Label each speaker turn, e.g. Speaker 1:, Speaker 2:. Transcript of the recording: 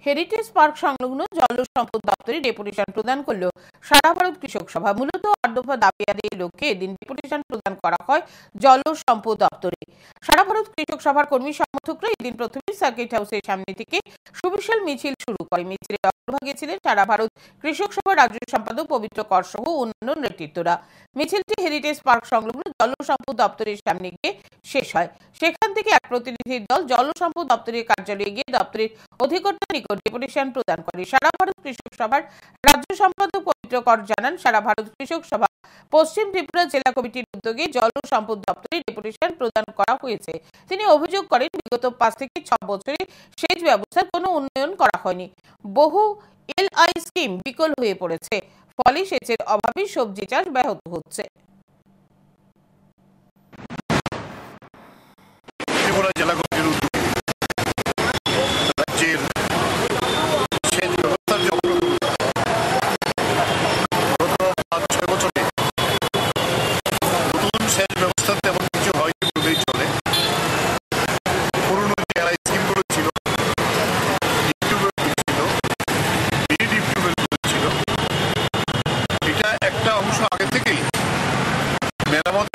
Speaker 1: Heritage park সংলগ্ন জল সম্পদ দপ্তরে ডেপুটেশন প্রদান করল সারা ভারত কৃষক সভা। মূলত ৮ দফা দাবি আদায়ের লক্ষ্যে এদিন ডেপুটেশন প্রদান করা হয় জল সম্পদ দপ্তরে। সারা ভারত কৃষক সভার কর্মী সমর্থকরা এদিন প্রথমে সার্কিট হাউসের সামনে থেকে সুবিশাল মিছিল শুরু করে। মিছিলের অগ্রভাগে ছিলেন সারা ভারত কৃষক সভার রাজ্য সম্পাদক পবিত্র কর সহ অন্যান্য নেতৃত্বরা। মিছিলটি হেরিটেজ পার্ক সংলগ্ন জল সম্পদ দপ্তরের সামনে গিয়ে শেষ হয়। সেখান থেকে এক প্রতিনিধির দল জল সম্পদ দপ্তরের কার্যালয়ে গিয়ে দপ্তরের অধিকর্তার নিকট ডেপুটেশন প্রদান করে। সারা ভারত কৃষক সভার রাজ্য সম্পাদক পবিত্র কর জানান, সারা ভারত কৃষক সভা পশ্চিম ত্রিপুরা জেলা কমিটির উদ্যোগে জল সম্পদ দপ্তরে ডেপুটেশন প্রদান করা হয়েছে। তিনি অভিযোগ করেন, বিগত ৫ থেকে ৬ বছরে সেচ ব্যবস্থার কোনো উন্নয়ন করা হয়নি। বহু এলআই স্কিম বিকল হয়ে পড়েছে, ফলে সেচের অভাবে সবজি চাষ ব্যাহত হচ্ছে।
Speaker 2: জেলা কমিটির উদ্যোগে রাজ্যের সেচ ব্যবস্থার জন্য গত ৫-৬ বছরে নতুন সেচ ব্যবস্থা তেমন কিছু হয়নি বললেই চলে। পুরনো যে এলআই স্কিমগুলো ছিল, ডিপ টিউবওয়েল ছিল, মিনি ডিপ টিউবওয়েলগুলো ছিল, এটা একটা অংশ আগে থেকেই মেরামত